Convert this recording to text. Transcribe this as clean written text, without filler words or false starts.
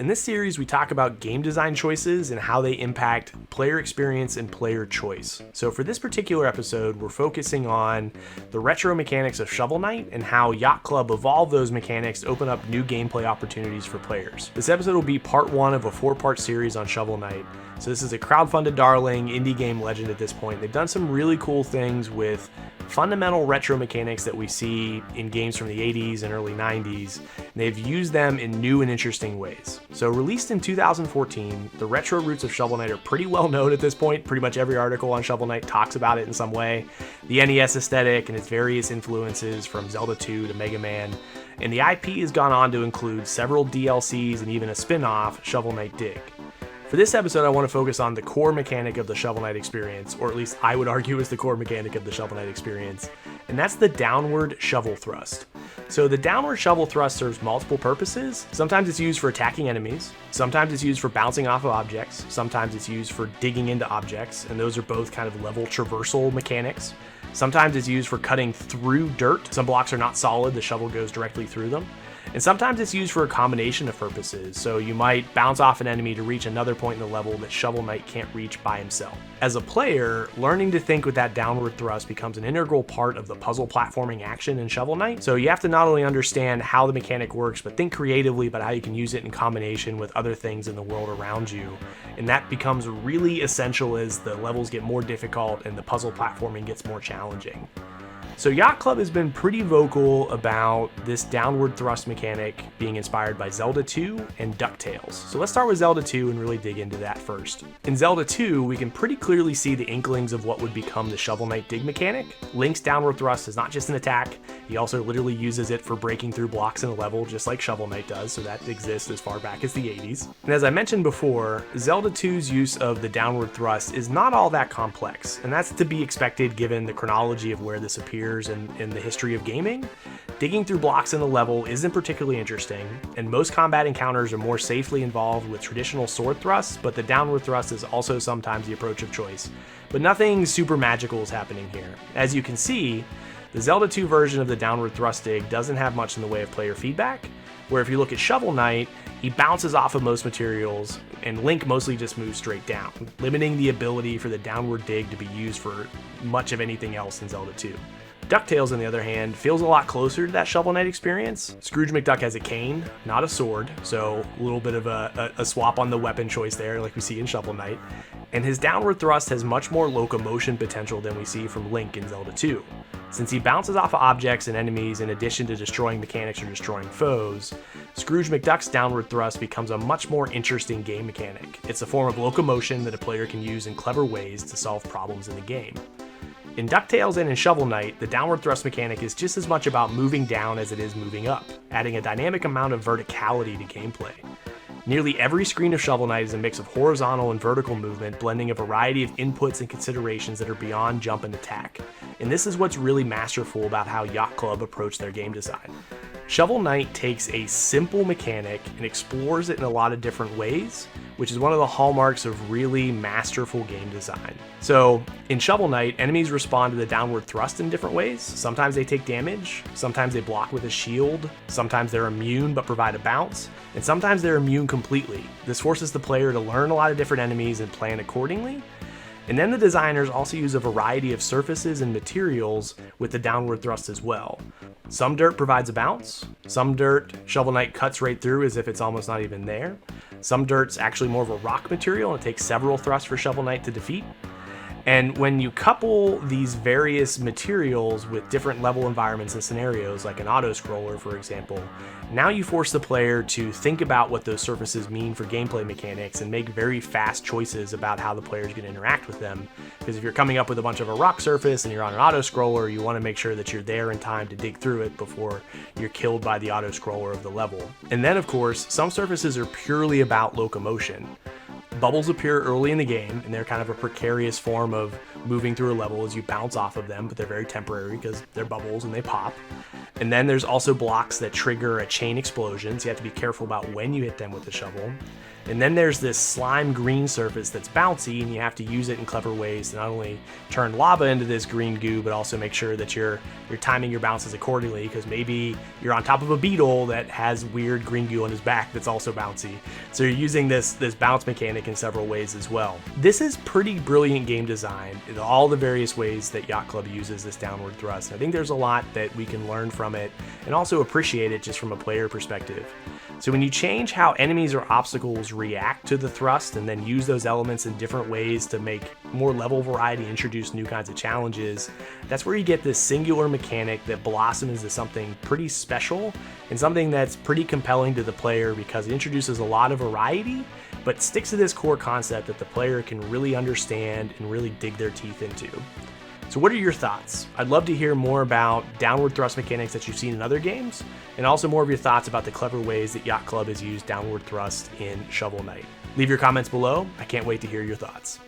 In this series, we talk about game design choices and how they impact player experience and player choice. So for this particular episode, we're focusing on the retro mechanics of Shovel Knight and how Yacht Club evolved those mechanics to open up new gameplay opportunities for players. This episode will be part one of a 4-part series on Shovel Knight. So this is a crowdfunded darling, indie game legend at this point. They've done some really cool things with fundamental retro mechanics that we see in games from the 80s and early 90s, and they've used them in new and interesting ways. So released in 2014, the retro roots of Shovel Knight are pretty well known at this point. Pretty much every article on Shovel Knight talks about it in some way. The NES aesthetic and its various influences from Zelda II to Mega Man, and the IP has gone on to include several DLCs and even a spin-off, Shovel Knight Dig. For this episode, I want to focus on the core mechanic of the Shovel Knight experience, or at least I would argue is the core mechanic of the Shovel Knight experience, and that's the downward shovel thrust. So the downward shovel thrust serves multiple purposes. Sometimes it's used for attacking enemies, sometimes it's used for bouncing off of objects, sometimes it's used for digging into objects, and those are both kind of level traversal mechanics. Sometimes it's used for cutting through dirt. Some blocks are not solid, the shovel goes directly through them. And sometimes it's used for a combination of purposes, so you might bounce off an enemy to reach another point in the level that Shovel Knight can't reach by himself. As a player, learning to think with that downward thrust becomes an integral part of the puzzle platforming action in Shovel Knight, so you have to not only understand how the mechanic works, but think creatively about how you can use it in combination with other things in the world around you, and that becomes really essential as the levels get more difficult and the puzzle platforming gets more challenging. So Yacht Club has been pretty vocal about this downward thrust mechanic being inspired by Zelda II and DuckTales. So let's start with Zelda II and really dig into that first. In Zelda II, we can pretty clearly see the inklings of what would become the Shovel Knight dig mechanic. Link's downward thrust is not just an attack, he also literally uses it for breaking through blocks in a level just like Shovel Knight does, so that exists as far back as the 80s. And as I mentioned before, Zelda II's use of the downward thrust is not all that complex, and that's to be expected given the chronology of where this appears in the history of gaming. Digging through blocks in the level isn't particularly interesting, and most combat encounters are more safely involved with traditional sword thrusts, but the downward thrust is also sometimes the approach of choice. But nothing super magical is happening here. As you can see, the Zelda II version of the downward thrust dig doesn't have much in the way of player feedback, where if you look at Shovel Knight, he bounces off of most materials, and Link mostly just moves straight down, limiting the ability for the downward dig to be used for much of anything else in Zelda II. DuckTales, on the other hand, feels a lot closer to that Shovel Knight experience. Scrooge McDuck has a cane, not a sword, so a little bit of a swap on the weapon choice there like we see in Shovel Knight. And his downward thrust has much more locomotion potential than we see from Link in Zelda II. Since he bounces off of objects and enemies in addition to destroying mechanics or destroying foes, Scrooge McDuck's downward thrust becomes a much more interesting game mechanic. It's a form of locomotion that a player can use in clever ways to solve problems in the game. In DuckTales and in Shovel Knight, the downward thrust mechanic is just as much about moving down as it is moving up, adding a dynamic amount of verticality to gameplay. Nearly every screen of Shovel Knight is a mix of horizontal and vertical movement, blending a variety of inputs and considerations that are beyond jump and attack. And this is what's really masterful about how Yacht Club approached their game design. Shovel Knight takes a simple mechanic and explores it in a lot of different ways, which is one of the hallmarks of really masterful game design. So in Shovel Knight, enemies respond to the downward thrust in different ways. Sometimes they take damage, sometimes they block with a shield, sometimes they're immune but provide a bounce, and sometimes they're immune completely. This forces the player to learn a lot of different enemies and plan accordingly. And then the designers also use a variety of surfaces and materials with the downward thrust as well. Some dirt provides a bounce, some dirt Shovel Knight cuts right through as if it's almost not even there. Some dirt's actually more of a rock material and it takes several thrusts for Shovel Knight to defeat. And when you couple these various materials with different level environments and scenarios, like an auto-scroller for example, now you force the player to think about what those surfaces mean for gameplay mechanics and make very fast choices about how the player is going to interact with them. Because if you're coming up with a bunch of a rock surface and you're on an auto-scroller, you want to make sure that you're there in time to dig through it before you're killed by the auto-scroller of the level. And then of course, some surfaces are purely about locomotion. Bubbles appear early in the game, and they're kind of a precarious form of moving through a level as you bounce off of them, but they're very temporary because they're bubbles and they pop. And then there's also blocks that trigger a chain explosion, so you have to be careful about when you hit them with the shovel. And then there's this slime green surface that's bouncy, and you have to use it in clever ways to not only turn lava into this green goo, but also make sure that you're timing your bounces accordingly, because maybe you're on top of a beetle that has weird green goo on his back that's also bouncy. So you're using this bounce mechanic in several ways as well. This is pretty brilliant game design in all the various ways that Yacht Club uses this downward thrust. And I think there's a lot that we can learn from it and also appreciate it just from a player perspective. So when you change how enemies or obstacles react to the thrust and then use those elements in different ways to make more level variety, introduce new kinds of challenges, that's where you get this singular mechanic that blossoms into something pretty special and something that's pretty compelling to the player, because it introduces a lot of variety, but sticks to this core concept that the player can really understand and really dig their teeth into. So what are your thoughts? I'd love to hear more about downward thrust mechanics that you've seen in other games, and also more of your thoughts about the clever ways that Yacht Club has used downward thrust in Shovel Knight. Leave your comments below. I can't wait to hear your thoughts.